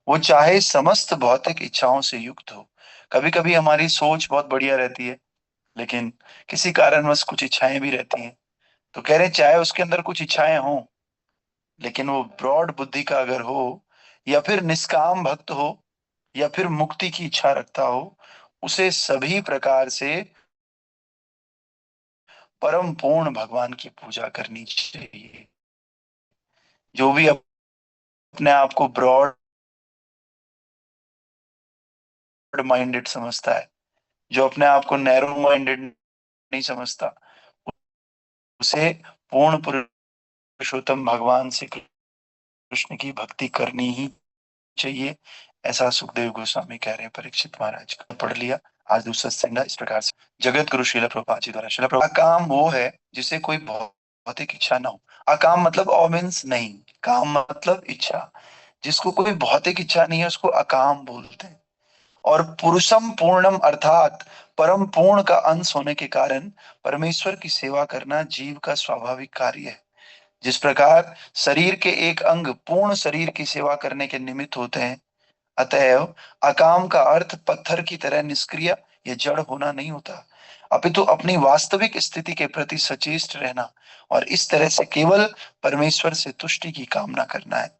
वो चाहे समस्त भौतिक इच्छाओं से युक्त हो। कभी कभी हमारी सोच बहुत बढ़िया रहती है, लेकिन किसी कारणवश कुछ इच्छाएं भी रहती हैं। तो कह रहे हैं चाहे उसके अंदर कुछ इच्छाएं हों, लेकिन वो ब्रॉड बुद्धि का अगर हो, या फिर निष्काम भक्त हो, या फिर मुक्ति की इच्छा रखता हो, उसे सभी प्रकार से परम पूर्ण भगवान की पूजा करनी चाहिए। जो भी अपने आप को ब्रॉड माइंडेड समझता है, जो अपने आप को नैरो माइंडेड नहीं समझता, उसे पूर्ण पुरुषोत्तम भगवान श्री कृष्ण की भक्ति करनी ही चाहिए। ऐसा सुखदेव गोस्वामी कह रहे हैं परीक्षित महाराज का। पढ़ लिया आज दूसरा संज्ञा इस प्रकार से। जगत गुरु श्रील प्रभुपाद जी द्वारा। श्रील प्रभुपाद, अकाम वो है जिसे कोई भौतिक इच्छा ना हो। अकाम मतलब ओ मीन्स नहीं, काम मतलब इच्छा। जिसको कोई भौतिक इच्छा नहीं है उसको अकाम बोलते हैं। और पुरुषम पूर्णम अर्थात परम पूर्ण का अंश होने के कारण परमेश्वर की सेवा करना जीव का स्वाभाविक कार्य है। जिस प्रकार शरीर के एक अंग पूर्ण शरीर की सेवा करने के निमित्त होते हैं, अतएव अकाम का अर्थ पत्थर की तरह निष्क्रिय या जड़ होना नहीं होता, अपितु अपनी वास्तविक स्थिति के प्रति सचेष्ट रहना और इस तरह से केवल परमेश्वर से तुष्टि की कामना करना है।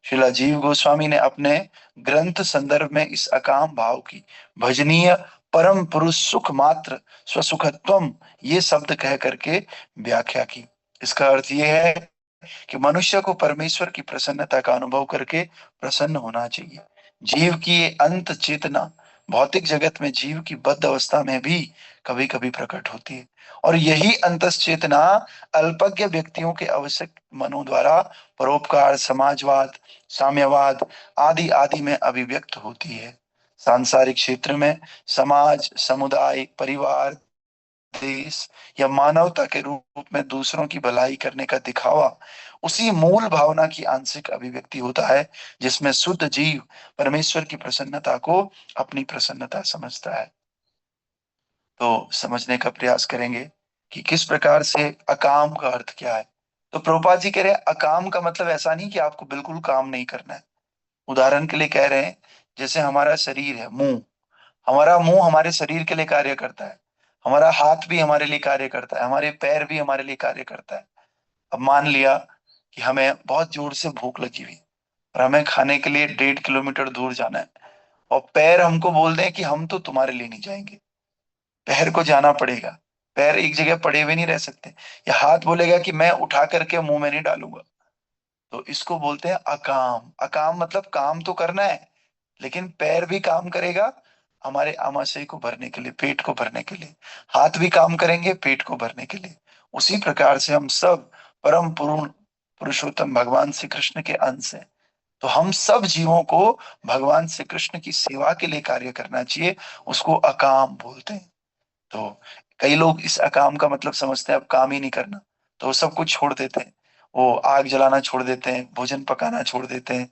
श्रीला जीव गोस्वामी ने अपने ग्रंथ संदर्भ में इस अकाम भाव की भजनीय परम पुरुष सुख मात्र स्वसुखत्वम ये शब्द कह करके व्याख्या की। इसका अर्थ यह है कि मनुष्य को परमेश्वर की प्रसन्नता का अनुभव करके प्रसन्न होना चाहिए। जीव की ये अंत चेतना भौतिक जगत में जीव की बद्ध अवस्था में भी कभी कभी प्रकट होती है, और यही अंतस चेतना अल्पज्ञ व्यक्तियों के आवश्यक मनों द्वारा परोपकार, समाजवाद, साम्यवाद आदि आदि में अभिव्यक्त होती है। सांसारिक क्षेत्र में समाज, समुदाय, परिवार, देश या मानवता के रूप में दूसरों की भलाई करने का दिखावा उसी मूल भावना की आंशिक अभिव्यक्ति होता है, जिसमें शुद्ध जीव परमेश्वर की प्रसन्नता को अपनी प्रसन्नता समझता है। तो समझने का प्रयास करेंगे कि किस प्रकार से अकाम का अर्थ क्या है। तो प्रभुपाद जी कह रहे हैं अकाम का मतलब ऐसा नहीं कि आपको बिल्कुल काम नहीं करना है। उदाहरण के लिए कह रहे हैं, जैसे हमारा शरीर है, मुंह, हमारा मुंह हमारे शरीर के लिए कार्य करता है, हमारा हाथ भी हमारे लिए कार्य करता है, हमारे पैर भी हमारे लिए कार्य करता है। अब मान लिया कि हमें बहुत जोर से भूख लगी हुई और हमें खाने के लिए 1.5 किलोमीटर दूर जाना है, और पैर हमको बोल दें कि हम तो तुम्हारे लिए नहीं जाएंगे, पैर को जाना पड़ेगा। पैर एक जगह पड़े हुए नहीं रह सकते। या हाथ बोलेगा कि मैं उठा करके मुंह में नहीं डालूंगा। तो इसको बोलते हैं अकाम। अकाम मतलब काम तो करना है, लेकिन पैर भी काम करेगा हमारे आमाशय को भरने के लिए, पेट को भरने के लिए। हाथ भी काम करेंगे पेट को भरने के लिए। उसी प्रकार से हम सब परम पूर्ण पुरुषोत्तम भगवान श्री कृष्ण के अंश हैं। तो हम सब जीवों को भगवान श्री कृष्ण की सेवा के लिए कार्य करना चाहिए। उसको अकाम बोलते हैं। तो कई लोग इस अकाम का मतलब समझते हैं अब काम ही नहीं करना, तो वो सब कुछ छोड़ देते हैं। वो आग जलाना छोड़ देते हैं, भोजन पकाना छोड़ देते हैं,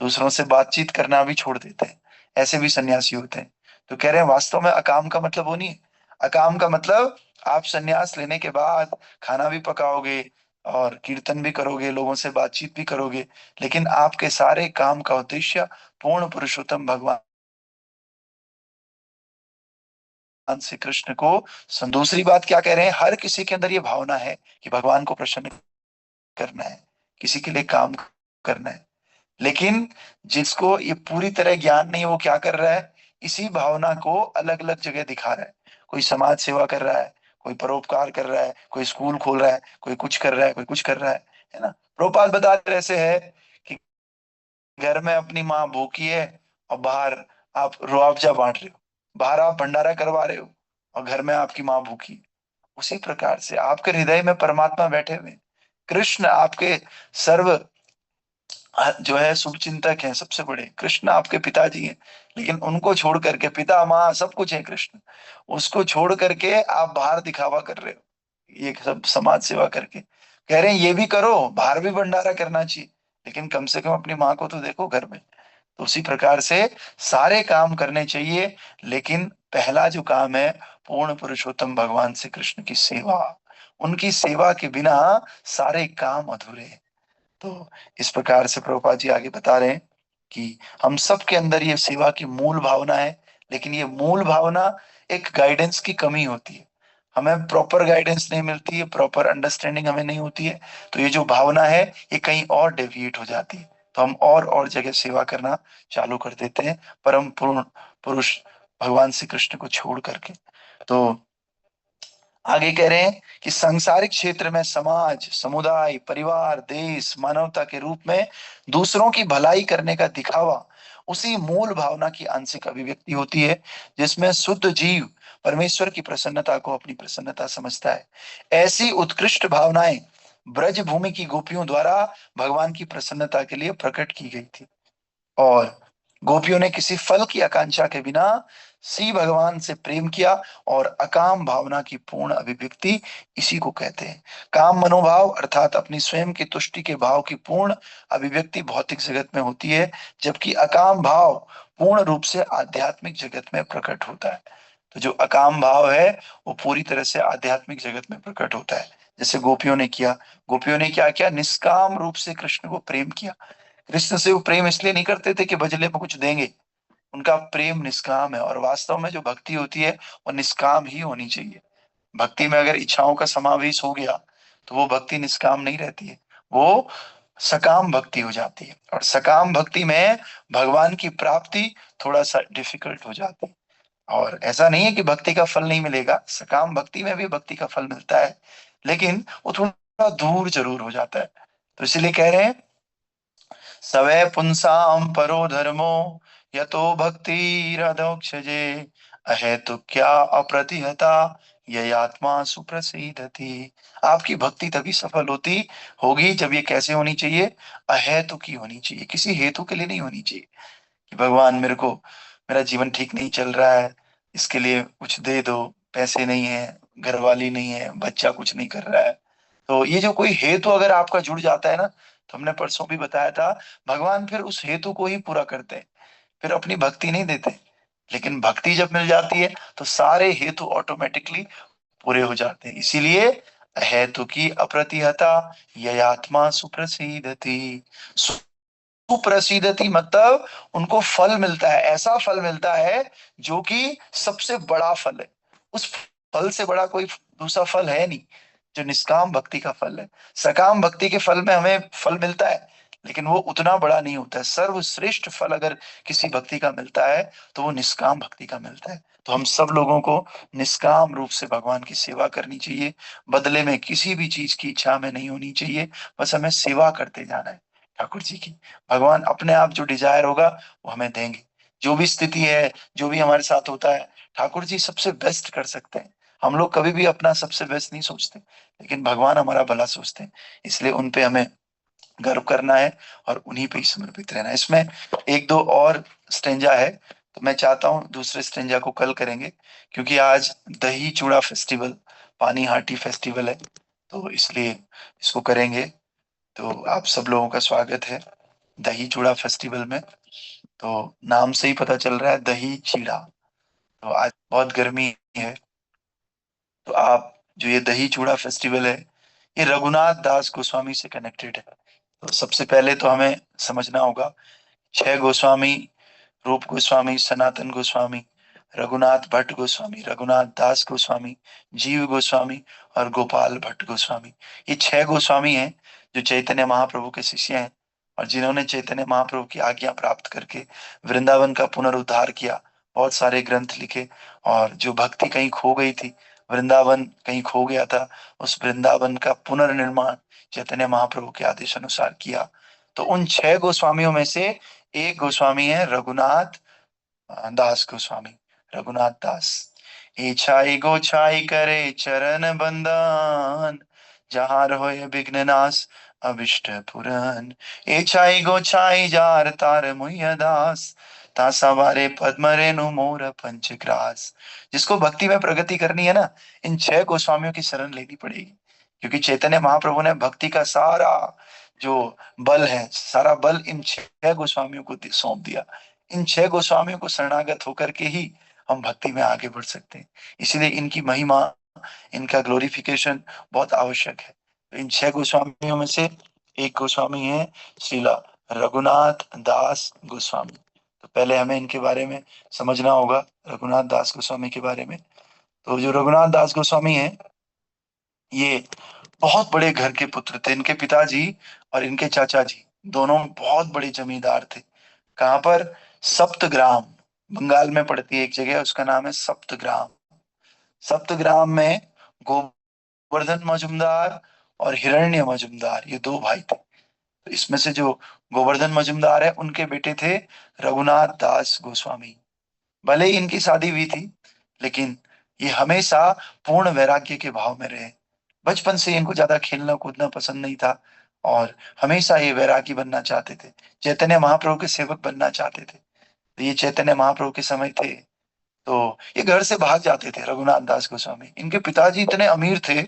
दूसरों से बातचीत करना भी छोड़ देते हैं। ऐसे भी सन्यासी होते हैं। तो कह रहे हैं वास्तव में अकाम का मतलब वो नहीं है। अकाम का मतलब आप सन्यास लेने के बाद खाना भी पकाओगे और कीर्तन भी करोगे, लोगों से बातचीत भी करोगे, लेकिन आपके सारे काम का उद्देश्य पूर्ण पुरुषोत्तम भगवान श्री कृष्ण को। दूसरी बात क्या कह रहे हैं, हर किसी के अंदर ये भावना है कि भगवान को प्रसन्न करना है, किसी के लिए काम करना है। लेकिन जिसको ये पूरी तरह ज्ञान नहीं, वो क्या कर रहा है, इसी भावना को अलग अलग जगह दिखा रहा है। कोई समाज सेवा कर रहा है, कोई परोपकार कर रहा है, कोई स्कूल खोल रहा है, कोई कुछ कर रहा है, कोई कुछ कर रहा है ना। प्रोपाल बता रहे ऐसे है कि घर में अपनी माँ भूखी है और बाहर आप रुआवजा बांट रहे हो, बाहर आप भंडारा करवा रहे हो और घर में आपकी माँ भूखी है। उसी प्रकार से आपके हृदय में परमात्मा बैठे हुए हैं। कृष्ण आपके सर्व जो है शुभ चिंतक हैं, सबसे बड़े कृष्ण आपके पिताजी हैं। लेकिन उनको छोड़ करके, पिता माँ सब कुछ है कृष्ण, उसको छोड़ करके आप बाहर दिखावा कर रहे हो ये सब समाज सेवा करके। कह रहे हैं ये भी करो, बाहर भी भंडारा करना चाहिए, लेकिन कम से कम अपनी माँ को तो देखो घर में। तो उसी प्रकार से सारे काम करने चाहिए, लेकिन पहला जो काम है पूर्ण पुरुषोत्तम भगवान श्री कृष्ण की सेवा। उनकी सेवा के बिना सारे काम अधूरे हैं। तो इस प्रकार से प्रभुपाद जी आगे बता रहे हैं कि हम सब के अंदर ये सेवा की मूल भावना है, लेकिन ये मूल भावना एक गाइडेंस की कमी होती है। हमें प्रॉपर गाइडेंस नहीं मिलती है, प्रॉपर अंडरस्टैंडिंग हमें नहीं होती है, तो ये जो भावना है ये कहीं और डेविएट हो जाती है, तो हम और जगह सेवा करना चालू कर देते हैं परम पूर्ण पुरुष भगवान श्री कृष्ण को छोड़ करके। तो आगे कह रहे हैं कि सांसारिक क्षेत्र में समाज, समुदाय, परिवार, देश, मानवता के रूप में दूसरों की भलाई करने का दिखावा उसी मूल भावना की आंशिक अभिव्यक्ति होती है, जिसमें शुद्ध जीव परमेश्वर की प्रसन्नता को अपनी प्रसन्नता समझता है। ऐसी उत्कृष्ट भावनाएं ब्रज भूमि की गोपियों द्वारा भगवान की प्रसन्नता के लिए प्रकट की गई थी, और गोपियों ने किसी फल की आकांक्षा के बिना श्री भगवान से प्रेम किया, और अकाम भावना की पूर्ण अभिव्यक्ति इसी को कहते हैं। काम मनोभाव अर्थात अपनी स्वयं की तुष्टि के भाव की पूर्ण अभिव्यक्ति भौतिक जगत में होती है, जबकि अकाम भाव पूर्ण रूप से आध्यात्मिक जगत में प्रकट होता है। तो जो अकाम भाव है वो पूरी तरह से आध्यात्मिक जगत में प्रकट होता है, जैसे गोपियों ने किया। गोपियों ने क्या किया? निष्काम रूप से कृष्ण को प्रेम किया। कृष्ण से वो प्रेम इसलिए नहीं करते थे कि बदले में कुछ देंगे, उनका प्रेम निष्काम है, और वास्तव में जो भक्ति होती है वो निष्काम ही होनी चाहिए। भक्ति में अगर इच्छाओं का समावेश हो गया तो वो भक्ति निष्काम नहीं रहती है, वो सकाम भक्ति हो जाती है, और सकाम भक्ति में भगवान की प्राप्ति थोड़ा सा डिफिकल्ट हो जाती है। और ऐसा नहीं है कि भक्ति का फल नहीं मिलेगा, सकाम भक्ति में भी भक्ति का फल मिलता है, लेकिन वो थोड़ा दूर जरूर हो जाता है। तो इसलिए कह रहे हैं, सवै पुंसाम परो धर्मो यतो भक्तिरधोक्षजे अहेतु क्या अप्रतिहता ययात्मा सुप्रसिद्धति। आपकी भक्ति तभी सफल होती होगी जब ये कैसे होनी चाहिए? अहेतु की होनी चाहिए, किसी हेतु के लिए नहीं होनी चाहिए कि भगवान मेरे को, मेरा जीवन ठीक नहीं चल रहा है, इसके लिए कुछ दे दो, पैसे नहीं है, घरवाली नहीं है, बच्चा कुछ नहीं कर रहा है। तो ये जो कोई हेतु अगर आपका जुड़ जाता है ना, तो हमने परसों भी बताया था, भगवान फिर उस हेतु को ही पूरा करते हैं, फिर अपनी भक्ति नहीं देते। लेकिन भक्ति जब मिल जाती है तो सारे हेतु ऑटोमेटिकली पूरे हो जाते हैं। इसीलिए हेतु की अप्रतिहता ययात्मा सुप्रसिद्धति। सुप्रसिद्धति मतलब उनको फल मिलता है, ऐसा फल मिलता है जो कि सबसे बड़ा फल है। उस फल से बड़ा कोई दूसरा फल है नहीं, जो निष्काम भक्ति का फल है। सकाम भक्ति के फल में हमें फल मिलता है, लेकिन वो उतना बड़ा नहीं होता है। सर्वश्रेष्ठ फल अगर किसी भक्ति का मिलता है तो वो निष्काम भक्ति का मिलता है। तो हम सब लोगों को निष्काम रूप से भगवान की सेवा करनी चाहिए, बदले में किसी भी चीज की इच्छा में नहीं होनी चाहिए, बस हमें सेवा करते जाना है ठाकुर जी की। भगवान अपने आप जो डिजायर होगा वो हमें देंगे। जो भी स्थिति है, जो भी हमारे साथ होता है, ठाकुर जी सबसे बेस्ट कर सकते हैं। हम लोग कभी भी अपना सबसे बेस्ट नहीं सोचते, लेकिन भगवान हमारा भला सोचते हैं, इसलिए उन पे हमें गर्व करना है और उन्हीं पे ही समर्पित रहना है। इसमें एक दो और स्टेंजा है, तो मैं चाहता हूँ दूसरे स्टेंजा को कल करेंगे, क्योंकि आज दही चूड़ा फेस्टिवल, पानी हाटी फेस्टिवल है, तो इसलिए इसको करेंगे। तो आप सब लोगों का स्वागत है दही चूड़ा फेस्टिवल में। तो नाम से ही पता चल रहा है दही चीड़ा, तो आज बहुत गर्मी है, तो आप जो ये दही चूड़ा फेस्टिवल है ये रघुनाथ दास गोस्वामी से कनेक्टेड है। तो सबसे पहले तो हमें समझना होगा, छह गोस्वामी, रूप गोस्वामी, सनातन गोस्वामी, रघुनाथ भट्ट गोस्वामी, रघुनाथ दास गोस्वामी, जीव गोस्वामी और गोपाल भट्ट गोस्वामी, ये छह गोस्वामी हैं जो चैतन्य महाप्रभु के शिष्य हैं, और जिन्होंने चैतन्य महाप्रभु की आज्ञा प्राप्त करके वृंदावन का पुनरुद्धार किया, बहुत सारे ग्रंथ लिखे, और जो भक्ति कहीं खो गई थी, वृंदावन कहीं खो गया था, उस वृंदावन का पुनर्निर्माण चैतन्य महाप्रभु के आदेश अनुसार किया। तो उन छह गोस्वामियों में से एक गोस्वामी है रघुनाथ दास गोस्वामी, रघुनाथ दास। इच्छाई गोछाई करे चरण बंदन, जहाँ रहोय विघ्न नाश अभिष्ट पुरन। इच्छाई गोछाई जार तार मुह्य दास, ता सवारे पद्म रेणु मोर पंचग्रास। जिसको भक्ति में प्रगति करनी है ना, इन छह गोस्वामियों की शरण लेनी पड़ेगी, क्योंकि चैतन्य महाप्रभु ने भक्ति का सारा जो बल है, सारा बल इन छह गोस्वामियों को सौंप दिया। इन छह गोस्वामियों को शरणागत होकर के ही हम भक्ति में आगे बढ़ सकते हैं। इसलिए इनकी महिमा, इनका ग्लोरिफिकेशन बहुत आवश्यक है। तो इन छह गोस्वामियों में से एक गोस्वामी है श्रीला रघुनाथ दास गोस्वामी। तो पहले हमें इनके बारे में समझना होगा, रघुनाथ दास गोस्वामी के बारे में। तो जो रघुनाथ दास गोस्वामी हैं, ये बहुत बड़े घर के पुत्र थे। इनके पिताजी और इनके चाचा जी दोनों बहुत बड़े जमींदार थे। कहाँ पर? सप्तग्राम, बंगाल में पड़ती है एक जगह, उसका नाम है सप्तग्राम। सप्तग्राम में गोवर्धन मजुमदार और हिरण्य मजुमदार, ये दो भाई थे। तो इसमें से जो गोवर्धन मजुमदार है, उनके बेटे थे रघुनाथ दास गोस्वामी। भले ही इनकी शादी हुई थी, लेकिन ये हमेशा पूर्ण वैराग्य के भाव में रहे। बचपन से इनको ज्यादा खेलना कूदना पसंद नहीं था, और हमेशा ये वैरागी बनना चाहते थे, चैतन्य महाप्रभु के सेवक बनना चाहते थे। तो ये चैतन्य महाप्रभु के समय थे, तो ये घर से भाग जाते थे रघुनाथ दास गोस्वामी। इनके पिताजी इतने अमीर थे,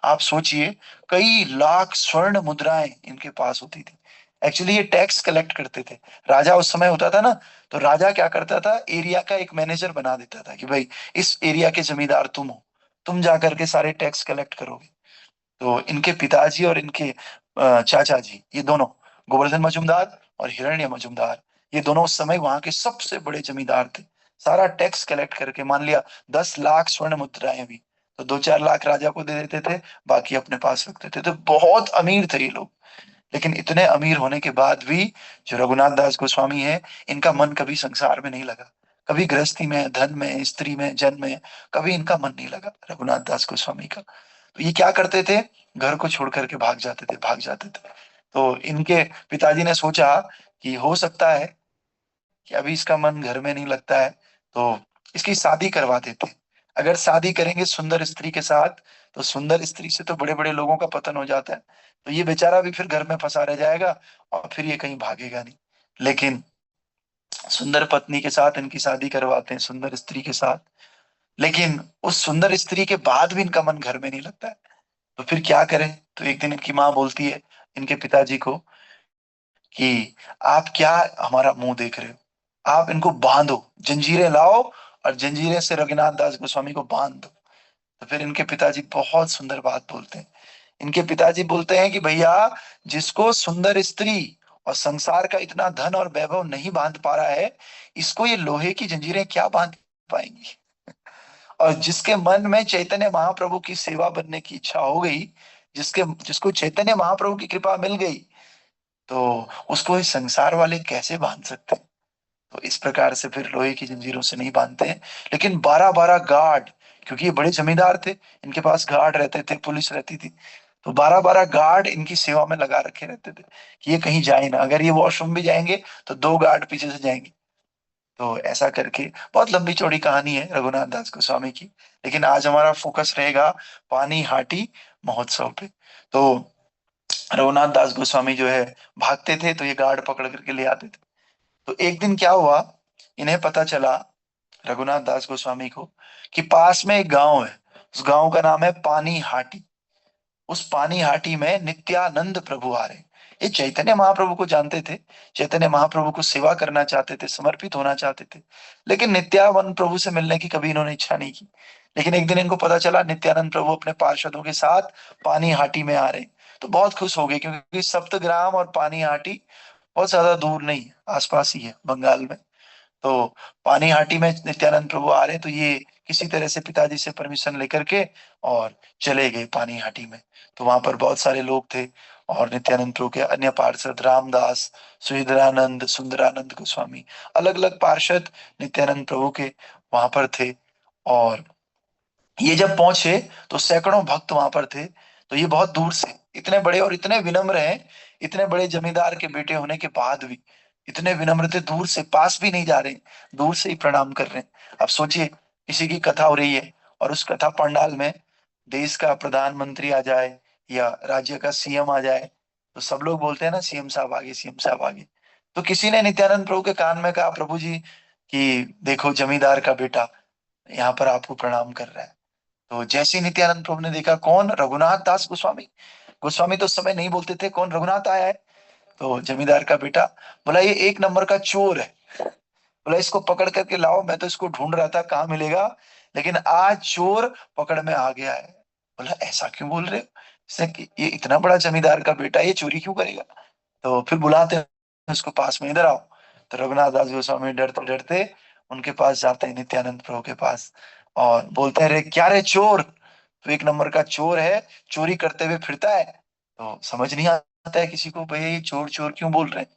आप सोचिए, कई लाख स्वर्ण मुद्राएं इनके पास होती थी। एक्चुअली ये टैक्स कलेक्ट करते थे। राजा उस समय होता था ना, तो राजा क्या करता था, एरिया का एक मैनेजर बना देता था कि भाई इस एरिया के जमींदार तुम हो, तुम जा करके सारे टैक्स कलेक्ट करोगे। तो इनके पिताजी और इनके चाचा जी, ये दोनों, गोवर्धन मजुमदार और हिरण्य मजुमदार, ये दोनों उस समय वहां के सबसे बड़े जमींदार थे। सारा टैक्स कलेक्ट करके, मान लिया 10 लाख स्वर्ण मुद्राएं भी, तो 2-4 लाख राजा को दे देते थे, बाकी अपने पास रखते थे। तो बहुत अमीर थे ये लोग। लेकिन इतने अमीर होने के बाद भी जो रघुनाथ दास गोस्वामी है, इनका मन कभी संसार में नहीं लगा। कभी गृहस्थी में, धन में, स्त्री में, जन में, कभी इनका मन नहीं लगा रघुनाथ दास गोस्वामी का। तो ये क्या करते थे, घर को छोड़ करके भाग जाते थे, भाग जाते थे। तो इनके पिताजी ने सोचा कि हो सकता है कि अभी इसका मन घर में नहीं लगता है, तो इसकी शादी करवा देते हैं। अगर शादी करेंगे सुंदर स्त्री के साथ, तो सुंदर स्त्री से तो बड़े बड़े लोगों का पतन हो जाता है, तो ये बेचारा भी फिर घर में फंसा रह जाएगा, और फिर ये कहीं भागेगा नहीं। लेकिन सुंदर पत्नी के साथ इनकी शादी करवाते हैं, सुंदर स्त्री के साथ। लेकिन उस सुंदर स्त्री के बाद भी इनका मन घर में नहीं लगता है। तो फिर क्या करें? तो एक दिन इनकी माँ बोलती है इनके पिताजी को कि आप क्या हमारा मुंह देख रहे हो, आप इनको बांधो, जंजीरें लाओ, और जंजीरें से रघुनाथ दास गोस्वामी को बांध दो। तो फिर इनके पिताजी बहुत सुंदर बात बोलते हैं। इनके पिताजी बोलते हैं कि भैया, जिसको सुंदर स्त्री और संसार का इतना धन और वैभव नहीं बांध पा रहा है, इसको ये लोहे की जंजीरें क्या बांध पाएंगी। और जिसके मन में चैतन्य महाप्रभु की सेवा बनने की इच्छा हो गई, जिसके जिसको चैतन्य महाप्रभु की कृपा मिल गई, तो उसको इस संसार वाले कैसे बांध सकते हैं। तो इस प्रकार से फिर लोहे की जंजीरों से नहीं बांधते हैं। लेकिन 12-12 गार्ड, क्योंकि ये बड़े जमींदार थे, इनके पास गार्ड रहते थे, पुलिस रहती थी। तो 12-12 गार्ड इनकी सेवा में लगा रखे रहते थे कि ये कहीं जाए ना। अगर ये वॉशरूम भी जाएंगे, तो 2 गार्ड पीछे से जाएंगे। तो ऐसा करके बहुत लंबी चौड़ी कहानी है रघुनाथ दास गोस्वामी की। लेकिन आज हमारा फोकस रहेगा पानी हाटी महोत्सव पे। तो रघुनाथ दास गोस्वामी जो है, भागते थे तो ये गार्ड पकड़ करके ले आते थे। तो एक दिन क्या हुआ, इन्हें पता चला, रघुनाथ दास गोस्वामी को, कि पास में एक गांव है, उस गांव का नाम है पानी हाटी। उस पानी हाटी में नित्यानंद प्रभु आ रहे। ये चैतन्य महाप्रभु को जानते थे, चैतन्य महाप्रभु को सेवा करना चाहते थे, समर्पित होना चाहते थे। लेकिन नित्यानंद प्रभु से मिलने की कभी इन्होंने इच्छा नहीं की। लेकिन एक दिन इनको पता चला नित्यानंद प्रभु अपने पार्षदों के साथ पानी हाटी में आ रहे। तो बहुत खुश हो गए, क्योंकि सप्तग्राम और पानी हाटी बहुत ज्यादा दूर नहीं है, आसपास ही है, बंगाल में। तो पानीहाटी में नित्यानंद प्रभु आ रहे हैं, तो ये किसी तरह से पिताजी से परमिशन लेकर के और चले गए पानीहाटी में। तो वहां पर बहुत सारे लोग थे, और नित्यानंद प्रभु के अन्य पार्षद रामदास, सुधीरानंद, सुंदरानंद गोस्वामी, अलग अलग पार्षद नित्यानंद प्रभु के वहां पर थे। और ये जब पहुंचे, तो सैकड़ों भक्त वहां पर थे। तो ये बहुत दूर से, इतने बड़े और इतने विनम्र हैं, इतने बड़े जमींदार के बेटे होने के बाद भी इतने विनम्र थे, दूर से, पास भी नहीं जा रहे, दूर से ही प्रणाम कर रहे हैं। अब सोचिए, किसी की कथा हो रही है, और उस कथा पंडाल में देश का प्रधानमंत्री आ जाए या राज्य का सीएम आ जाए, तो सब लोग बोलते हैं ना, सीएम साहब आगे, सीएम साहब आगे। तो किसी ने नित्यानंद प्रभु के कान में कहा, प्रभु जी, कि देखो जमींदार का बेटा यहाँ पर आपको प्रणाम कर रहा है। तो जैसे ही नित्यानंद प्रभु ने देखा, कौन? रघुनाथ दास गोस्वामी। गोस्वामी तो उस समय नहीं बोलते थे, कौन? रघुनाथ आया है। तो जमींदार का बेटा बोला, ये एक नंबर का चोर है, बोला इसको पकड़ करके लाओ, मैं तो इसको ढूंढ रहा था कहाँ मिलेगा, लेकिन आज चोर पकड़ में आ गया है। बोला ऐसा क्यों बोल रहे हो? इसने ये इतना बड़ा जमींदार का बेटा, ये चोरी क्यों करेगा? तो फिर बुलाते हैं उसको पास में, इधर आओ। तो रघुनाथ दास गोस्वामी डरते डरते उनके पास जाते हैं, नित्यानंद प्रभु के पास, और बोलते हैं, रे क्या रे चोर, तो एक नंबर का चोर है, चोरी करते हुए फिरता है। तो समझ नहीं आता है किसी को, भैया ये चोर चोर क्यों बोल रहे हैं।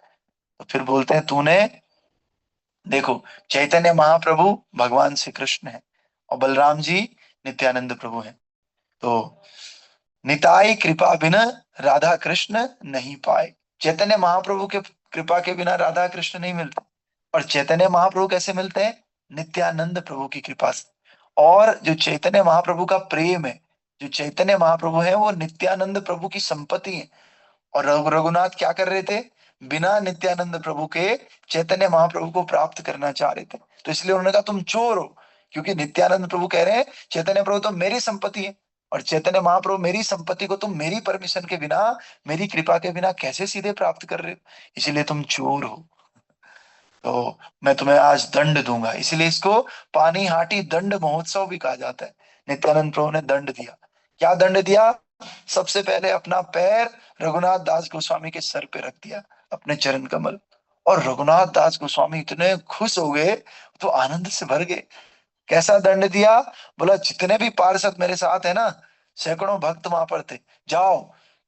तो फिर बोलते हैं, तूने देखो, चैतन्य महाप्रभु भगवान श्री कृष्ण है, और बलराम जी नित्यानंद प्रभु हैं। तो निताई कृपा बिना राधा कृष्ण नहीं पाए। चैतन्य महाप्रभु के कृपा के बिना राधा कृष्ण नहीं मिलते। और चैतन्य महाप्रभु कैसे मिलते हैं? नित्यानंद प्रभु की कृपा से। और जो चैतन्य महाप्रभु का प्रेम है, जो चैतन्य महाप्रभु है, वो नित्यानंद प्रभु की संपत्ति है। और रघुनाथ क्या कर रहे थे? बिना नित्यानंद प्रभु के चैतन्य महाप्रभु को प्राप्त करना चाह रहे थे। तो इसलिए उन्होंने कहा तुम चोर हो, क्योंकि नित्यानंद प्रभु कह रहे हैं चैतन्य प्रभु तो मेरी संपत्ति है, और चैतन्य महाप्रभु मेरी संपत्ति को तुम मेरी परमिशन के बिना, मेरी कृपा के बिना कैसे सीधे प्राप्त कर रहे हो, इसलिए तुम चोर हो। तो मैं तुम्हें आज दंड दूंगा। इसलिए इसको पानी हाटी दंड महोत्सव भी कहा जाता है। नित्यानंद प्रभु ने दंड दिया। क्या दंड दिया? सबसे पहले अपना पैर रघुनाथ दास गोस्वामी के सर पे रख दिया, अपने चरण कमल। और रघुनाथ दास गोस्वामी इतने खुश हो गए, तो आनंद से भर गए। कैसा दंड दिया? बोला, जितने भी पार्षद मेरे साथ है ना, सैकड़ों भक्त वहां पर थे, जाओ,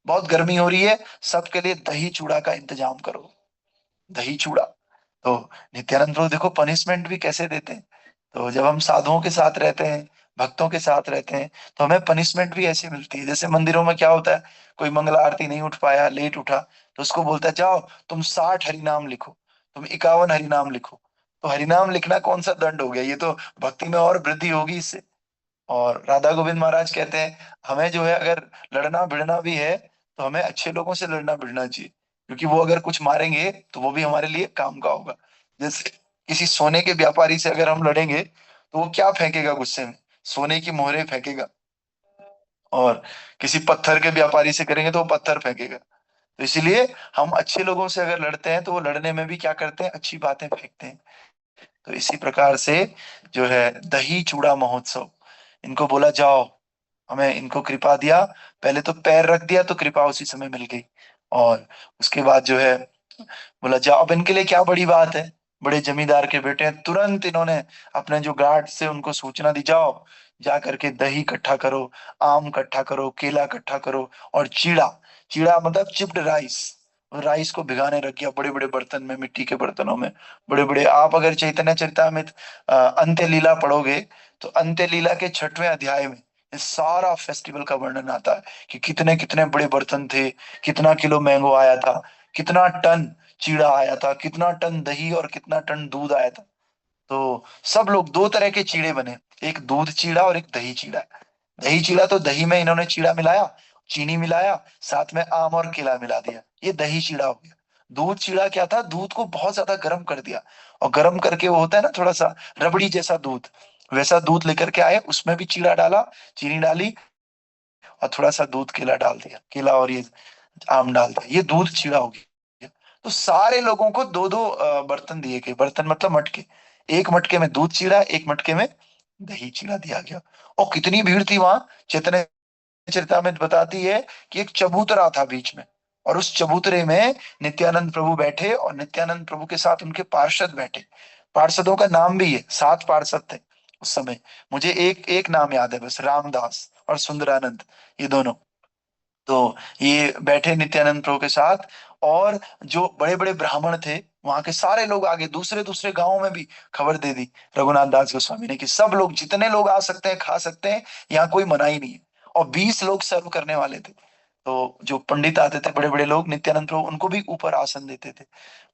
बहुत गर्मी हो रही है, सबके लिए दही चूड़ा का इंतजाम करो। दही चूड़ा। तो नित्यानंद प्रभु देखो पनिशमेंट भी कैसे देते हैं। तो जब हम साधुओं के साथ रहते हैं, भक्तों के साथ रहते हैं, तो हमें पनिशमेंट भी ऐसी मिलती है। जैसे मंदिरों में क्या होता है, कोई मंगला आरती नहीं उठ पाया, लेट उठा, तो उसको बोलता है, जाओ तुम 60 हरिनाम लिखो, तुम 51 हरिनाम लिखो। तो हरिनाम लिखना कौन सा दंड हो गया? ये तो भक्ति में और वृद्धि होगी इससे। और राधा गोविंद महाराज कहते हैं, हमें जो है अगर लड़ना भिड़ना भी है, तो हमें अच्छे लोगों से लड़ना भिड़ना चाहिए, क्योंकि वो अगर कुछ मारेंगे तो वो भी हमारे लिए काम का होगा। जैसे किसी सोने के व्यापारी से अगर हम लड़ेंगे, तो वो क्या फेंकेगा गुस्से में? सोने की मोहरें फेंकेगा। और किसी पत्थर के व्यापारी से करेंगे तो वो पत्थर फेंकेगा। तो इसीलिए हम अच्छे लोगों से अगर लड़ते हैं, तो वो लड़ने में भी क्या करते हैं? अच्छी बातें फेंकते हैं। तो इसी प्रकार से जो है दही चूड़ा महोत्सव, इनको बोला जाओ, हमें इनको कृपा दिया, पहले तो पैर रख दिया तो कृपा उसी समय मिल गई। और उसके बाद जो है बोला, जाओ, अब इनके लिए क्या बड़ी बात है, बड़े जमींदार के बेटे हैं, तुरंत इन्होंने अपने जो गार्ड से उनको सूचना दी, जाओ जा करके दही इकट्ठा करो, आम इकट्ठा करो, केला इकट्ठा करो, और चीड़ा, चीड़ा मतलब चिप्ड राइस, राइस को भिगाने रख गया बड़े बड़े बर्तन में, मिट्टी के बर्तनों में, बड़े बड़े। आप अगर चैतन्य चरितामृत अंत्य लीला पढ़ोगे, तो अंत्य लीला के 6वें अध्याय में ये सारा फेस्टिवल का वर्णन आता है, कि कितने कितने बड़े बर्तन थे, कितना किलो मैंगो आया था, कितना टन चीड़ा आया था, कितना टन दही और कितना टन दूध आया था। तो सब लोग, दो तरह के चीड़े बने, एक दूध चीड़ा और एक दही चीड़ा। दही चीड़ा तो दही में इन्होंने चीड़ा मिलाया, चीनी मिलाया, साथ में आम और केला मिला दिया, ये दही चीड़ा हो गया। दूध चीड़ा क्या था? दूध को बहुत ज्यादा गर्म कर दिया, और गर्म करके वो होता है ना थोड़ा सा रबड़ी जैसा दूध, वैसा दूध लेकर के आए, उसमें भी चीड़ा डाला, चीनी डाली, और थोड़ा सा दूध केला डाल दिया, केला और ये आम डाल दिया, ये दूध चीड़ा हो गया। तो सारे लोगों को दो दो बर्तन दिए गए, बर्तन मतलब मटके, एक मटके में दूध चीड़ा, एक मटके में दही चीड़ा दिया गया। और कितनी भीड़ थी वहां! चैतन्य चरितामृत बताती है कि एक चबूतरा था बीच में, और उस चबूतरे में नित्यानंद प्रभु बैठे, और नित्यानंद प्रभु के साथ उनके पार्षद बैठे। पार्षदों का नाम भी है, 7 पार्षद थे उस समय। मुझे एक एक नाम याद है बस, रामदास और सुंदरानंद, ये दोनों। तो ये बैठे नित्यानंद प्रभु के साथ, और जो बड़े बड़े ब्राह्मण थे वहां के सारे लोग आगे, दूसरे दूसरे गांवों में भी खबर दे दी रघुनाथ दास गोस्वामी ने, कि सब लोग, जितने लोग आ सकते हैं खा सकते हैं, यहाँ कोई मनाही नहीं है। और 20 लोग सर्व करने वाले थे। तो जो पंडित आते थे, बड़े बड़े लोग, नित्यानंद प्रभु उनको भी ऊपर आसन देते थे,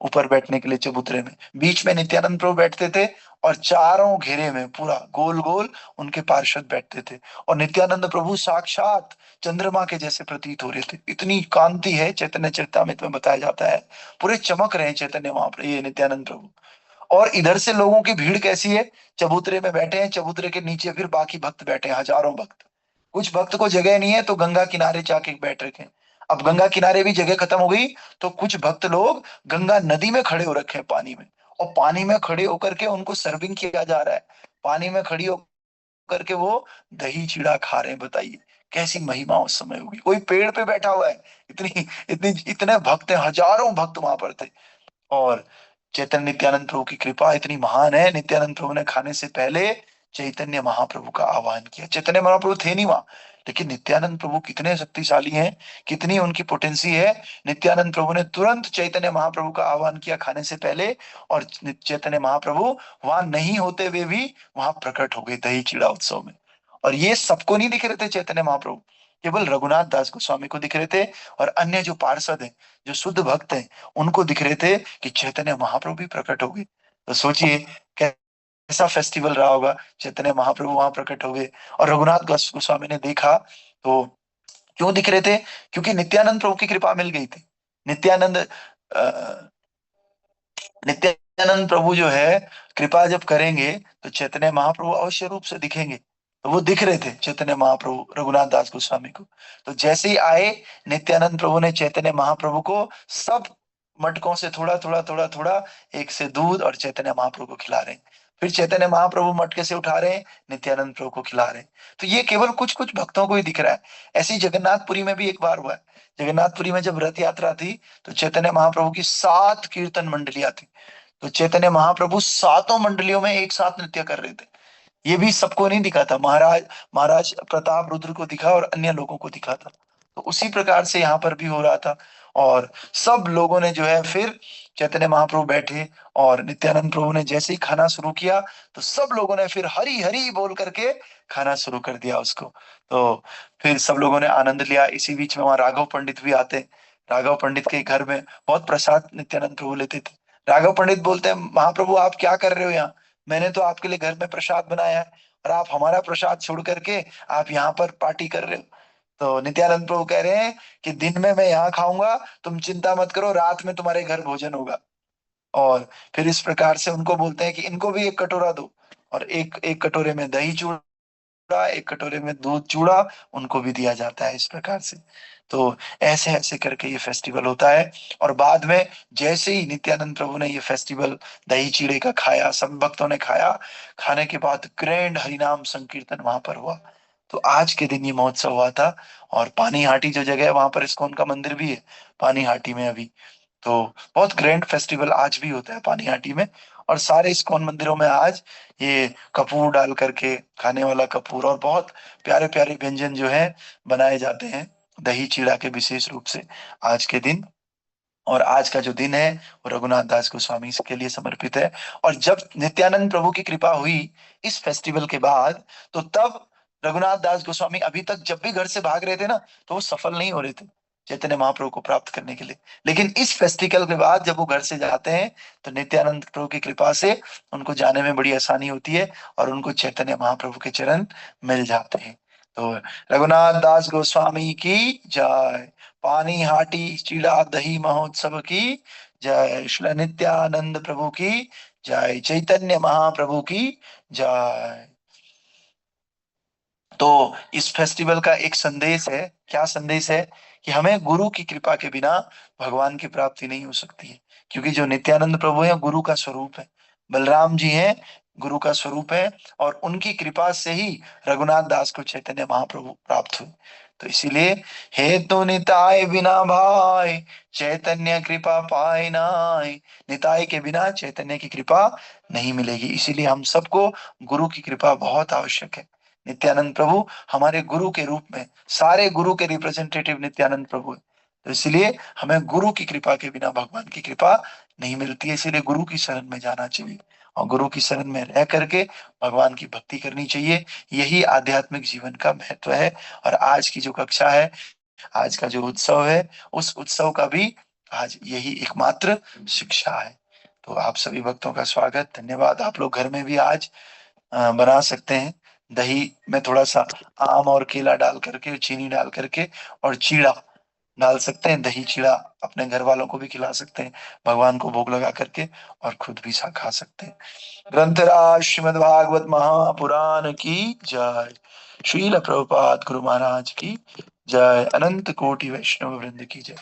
ऊपर बैठने के लिए चबूतरे में। बीच में नित्यानंद प्रभु बैठते थे, और चारों घेरे में पूरा गोल गोल उनके पार्षद बैठते थे। और नित्यानंद प्रभु साक्षात चंद्रमा के जैसे प्रतीत हो रहे थे, इतनी कांति है, चैतन्य चरितामृत में बताया जाता है, पूरे चमक रहे हैं चैतन्य वहां पर, ये नित्यानंद प्रभु। और इधर से लोगों की भीड़ कैसी है, चबूतरे में बैठे हैं, चबूतरे के नीचे फिर बाकी भक्त बैठे हैं, हजारों भक्त। कुछ भक्त को जगह नहीं है, तो गंगा किनारे जाके बैठ रखे हैं। अब गंगा किनारे भी जगह खत्म हो गई, तो कुछ भक्त लोग गंगा नदी में खड़े हो रखे हैं, पानी में। और पानी में खड़े होकर के उनको सर्विंग किया जा रहा है, पानी में खड़ी होकर के वो दही चीड़ा खा रहे हैं। बताइए कैसी महिमा उस समय होगी। कोई पेड़ पे बैठा हुआ है, इतनी इतनी इतने भक्त हैं, हजारों भक्त वहां पर थे। और चैतन्य नित्यानंद प्रभु की कृपा इतनी महान है, नित्यानंद प्रभु ने खाने से पहले चैतन्य महाप्रभु का आह्वान किया। चैतन्य महाप्रभु थे नहीं वहां, लेकिन नित्यानंद प्रभु कितने शक्तिशाली हैं, कितनी उनकी पोटेंसी है। नित्यानंद प्रभु ने तुरंत चैतन्य महाप्रभु का आह्वान किया खाने से पहले, और चैतन्य महाप्रभु वहां नहीं होते हुए भी वहां प्रकट हो गए दही चीड़ा उत्सव में। और ये सबको नहीं दिख रहे थे चैतन्य महाप्रभु, केवल रघुनाथ दास गोस्वामी को दिख रहे थे, और अन्य जो पार्षद हैं, जो शुद्ध भक्त हैं, उनको दिख रहे थे कि चैतन्य महाप्रभु भी प्रकट हो गए। तो सोचिए कैसा फेस्टिवल रहा होगा, चैतन्य महाप्रभु वहां प्रकट हो गए। और रघुनाथ गोस्वामी ने देखा तो क्यों दिख रहे थे, क्योंकि नित्यानंद प्रभु की कृपा मिल गई थी। नित्यानंद नित्यानंद प्रभु जो है कृपा जब करेंगे तो चैतन्य महाप्रभु अवश्य रूप से दिखेंगे। तो वो दिख रहे थे चैतन्य महाप्रभु रघुनाथ दास गोस्वामी को। तो जैसे ही आए नित्यानंद प्रभु ने चैतन्य महाप्रभु को सब मटकों से थोड़ा थोड़ा थोड़ा थोड़ा एक से दूध और चैतन्य महाप्रभु को खिला रहे हैं। फिर चैतन्य महाप्रभु मटके से उठा रहे हैं, नित्यानंद प्रभु को खिला रहे हैं। तो ये केवल कुछ कुछ भक्तों को ही दिख रहा है। ऐसे ही जगन्नाथपुरी में भी एक बार हुआ है। जगन्नाथपुरी में जब रथ यात्रा थी तो चैतन्य महाप्रभु की 7 कीर्तन मंडलियां थी। तो चैतन्य महाप्रभु सातों मंडलियों में एक साथ नृत्य कर रहे थे। ये भी सबको नहीं दिखा था, महाराज महाराज प्रताप रुद्र को दिखा और अन्य लोगों को दिखा था। तो उसी प्रकार से यहाँ पर भी हो रहा था। और सब लोगों ने जो है फिर चैतन्य महाप्रभु बैठे, और नित्यानंद प्रभु ने जैसे ही खाना शुरू किया तो सब लोगों ने फिर हरि हरि बोल करके खाना शुरू कर दिया उसको। तो फिर सब लोगों ने आनंद लिया। इसी बीच में वहां राघव पंडित भी आते। राघव पंडित के घर में बहुत प्रसाद नित्यानंद प्रभु लेते थे। राघव पंडित बोलते हैं, महाप्रभु आप क्या कर रहे हो यहाँ? मैंने तो आपके लिए घर में प्रसाद बनाया है, और आप हमारा प्रसाद छोड़ करके आप यहाँ पर पार्टी कर रहे हो। तो नित्यानंद प्रभु कह रहे हैं कि दिन में मैं यहाँ खाऊंगा, तुम चिंता मत करो, रात में तुम्हारे घर भोजन होगा। और फिर इस प्रकार से उनको बोलते हैं कि इनको भी एक कटोरा दो, और एक एक कटोरे में दही चूड़ा, एक कटोरे में दूध चूड़ा उनको भी दिया जाता है इस प्रकार से। तो ऐसे ऐसे करके ये फेस्टिवल होता है। और बाद में जैसे ही नित्यानंद प्रभु ने ये फेस्टिवल दही चीड़े का खाया, सब भक्तों ने खाया, खाने के बाद ग्रैंड हरिनाम संकीर्तन वहां पर हुआ। तो आज के दिन ये महोत्सव हुआ था। और पानी हाटी जो जगह है वहां पर इस्कॉन का मंदिर भी है, पानी हाटी में अभी। तो बहुत ग्रैंड फेस्टिवल आज भी होता है पानीहाटी में। और सारे इस्कॉन मंदिरों में आज ये कपूर डाल करके, खाने वाला कपूर, और बहुत प्यारे प्यारे व्यंजन जो है बनाए जाते हैं दही चीड़ा के विशेष रूप से आज के दिन। और आज का जो दिन है वो रघुनाथ दास गोस्वामी के लिए समर्पित है। और जब नित्यानंद प्रभु की कृपा हुई इस फेस्टिवल के बाद, तो तब रघुनाथ दास गोस्वामी अभी तक जब भी घर से भाग रहे थे ना, तो वो सफल नहीं हो रहे थे चैतन्य महाप्रभु को प्राप्त करने के लिए। लेकिन इस फेस्टिवल के बाद जब वो घर से जाते हैं तो नित्यानंद प्रभु की कृपा से उनको जाने में बड़ी आसानी होती है, और उनको चैतन्य महाप्रभु के चरण मिल जाते हैं। तो रघुनाथ दास गोस्वामी की जय। पानी हाटी चीड़ा दही महोत्सव की जय। श्री नित्यानंद प्रभु की जय। चैतन्य महाप्रभु की जय। तो इस फेस्टिवल का एक संदेश है। क्या संदेश है? कि हमें गुरु की कृपा के बिना भगवान की प्राप्ति नहीं हो सकती है। क्योंकि जो नित्यानंद प्रभु है गुरु का स्वरूप है, बलराम जी हैं गुरु का स्वरूप है, और उनकी कृपा से ही रघुनाथ दास को चैतन्य महाप्रभु प्राप्त हुए। तो इसीलिए हे तो निताय बिना भाई, चैतन्य कृपा पाए नाय। निताय के बिना चैतन्य की कृपा नहीं मिलेगी। इसीलिए हम सबको गुरु की कृपा बहुत आवश्यक है। नित्यानंद प्रभु हमारे गुरु के रूप में, सारे गुरु के रिप्रेजेंटेटिव नित्यानंद प्रभु है। तो इसलिए हमें गुरु की कृपा के बिना भगवान की कृपा नहीं मिलती है। इसीलिए गुरु की शरण में जाना चाहिए, और गुरु की शरण में रह करके भगवान की भक्ति करनी चाहिए। यही आध्यात्मिक जीवन का महत्व है। और आज की जो कक्षा है, आज का जो उत्सव है, उस उत्सव का भी आज यही एकमात्र शिक्षा है। तो आप सभी भक्तों का स्वागत, धन्यवाद। आप लोग घर में भी आज बना सकते हैं। दही में थोड़ा सा आम और केला डाल करके, चीनी डाल करके, और चीड़ा डाल सकते हैं। दही चीड़ा अपने घर वालों को भी खिला सकते हैं, भगवान को भोग लगा करके, और खुद भी सा खा सकते हैं। ग्रंथराज श्रीमद् भागवत महापुराण की जय। श्रील प्रभुपाद गुरु महाराज की जय। अनंत कोटि वैष्णव वृंद की जय।